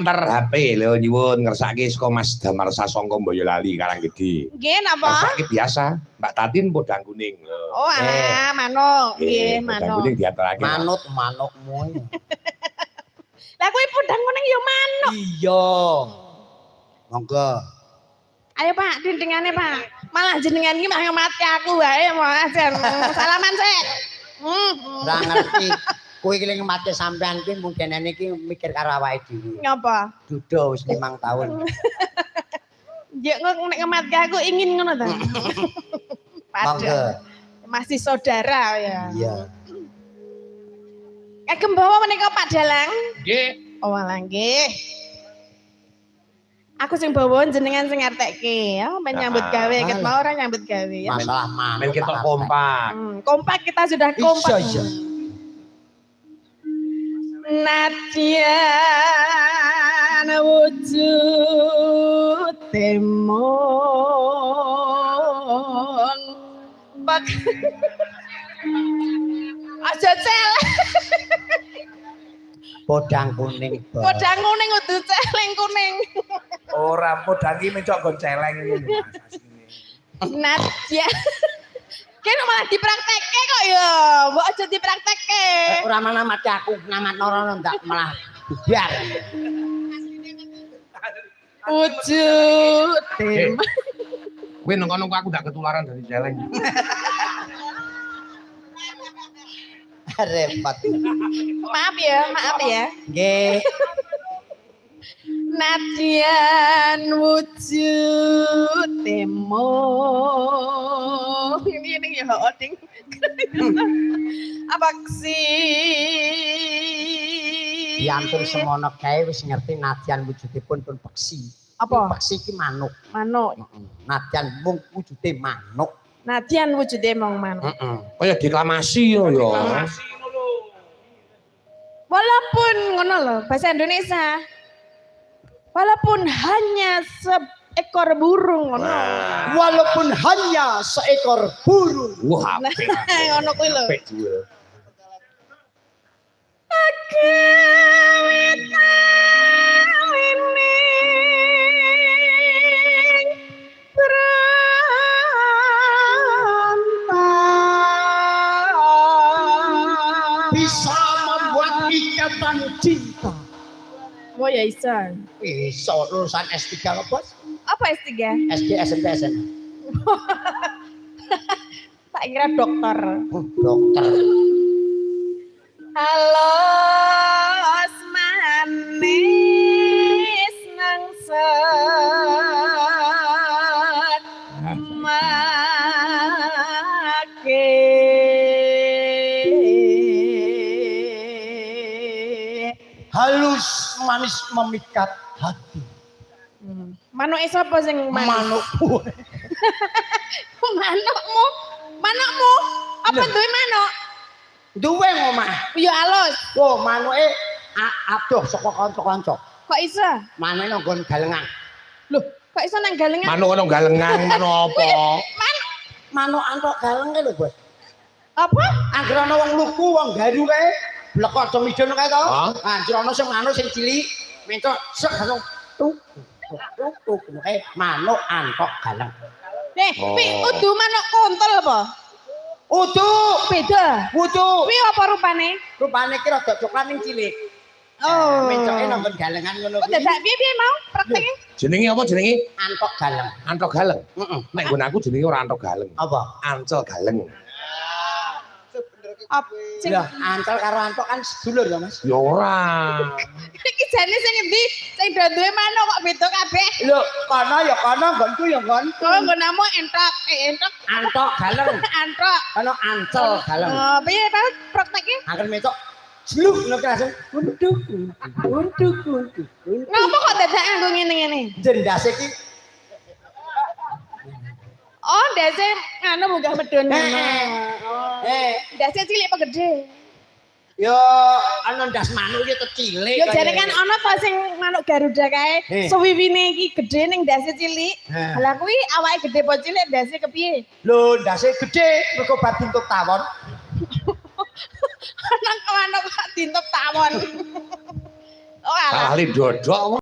Ntar HP lho nyuwun ngersake saka Mas Damar Sasongko Boyolali Karanggedi. Nggih napa? Ngersake biasa, Mbak Tatin podang kuning lho. Oh alah manuk. Nggih Podang manuk. kuning diaturake. Manukmu. Lah kuwi podang kuning ya manuk. Iya. Monggo. Ayo Pak, dindingane Pak. Malah jenengan iki mah ngemati aku wae Mas. Salaman sik. Ora ngerti. Kowe iki ngemati sampean ki mung denene iki mikir karo awake dhewe. Ngapa? Duda wis 5 tahun. Ya nek ngemati aku ingin ngono ta. Monggo. Masih saudara ya. Iya. Kagem bawa menika Pak Dalang. Nggih. Oh alah nggih. Aku sing bawa jenengan sing ngertekke ya, menyambut gawe ket mau ora nyambut gawe ya. Masalah manuk. Men ketok kompak. Kompak kita sudah kompak. Iya. Nadyan wujud temon bak aja cel Podang kuning. podang kuning kudu celeng kuning Ora podang iki mencok gon celeng ngene Mas. Nadyan kene malah dipraktekke kok ya mbok aja dipraktekke Ora mana mati aku namat norono ndak malah bubar. wujud temon Kowe nang kono aku ndak ketularan dari celeng. Repot. maaf ya Nggih. Nadyan wujud temo ini ya oding apa sih Diampun semono kae wis ngerti nadyan wujudipun pun peksi. apa Peksi ki manuk. manuk Nadyan mung wujude manuk. Nadyan wujude mong manuk Kaya deklamasi yo ya. walaupun ngono lho bahasa Indonesia walaupun hanya seekor burung ngono Walaupun hanya seekor burung. Wah, nah ngono kuwi lho apik duwe. Bisa membuat ikatan cinta. Oh ya isa. Bisa lulusan S3 kok, Bos? Apa S3? SD, SMP, SMA. Tak kira dokter. Dokter. Halo manis nang Halus manis memikat hati. Manuk sapa sing Manuk. Manukmu? Manukmu? Apa duwe manuk? Duwe ngomah. Ya alus. Oh, manuke adoh saka kanca-kanca. Kok iso? Manuke nang nggon galengan. Loh, kok iso nang galengan? Manuk ono galengan, manuk apa? Manuk antuk galenge lho, Bos. Apa? Angger ana wong luku, wong garu kae, blekok do midun kae to. Hah? Anjir ana sing manuk sing cilik, mencok sek langsung tuk. Manuk antuk galeng. Pi udu manuk kontol apa? Udu, Beda. udu. Kuwi apa rupane? Rupane ki rada coklat ning cilik. Oh. Mencoke nang nggon galengan ngono Oh, dadak piye mau prakteknya? Jenenge apa jenenge? antuk galeng. Antok galeng. Heeh. Nek nggon aku jenenge ora antok galeng. Apa? Ancel galeng. Sing Ya, ancel karo antuk kan sedulur ya, Mas. Ya ora. iki jane sing endi? Sing do duwe manuk kok beda kabeh. Lho, kono ya kono, nggonku ya nggon. Oh, nggonamu entok, entok, Antuk galeng. antok. Kono ancel galeng. Oh, piye Pak prakteknya? Angger mencok jeluk ngono ki langsung untuk. Ngapa kok dadak nganggo ngene-ngene? Jendase ki Oh, ndase anu munggah medun. Ndase cilik apa gede? yo ana ndas manuk iki kecilik. Yo jane kan ana to sing manuk Garuda kae, suwiwine iki gedhe ning ndase cilik. Lah kuwi awake gedhe apa cilik ndase kepiye? Lho, ndase gedhe mergo bar bentuk tawon. Ana manuk kok dintuk tawon. Oh, alah. Lali dodok.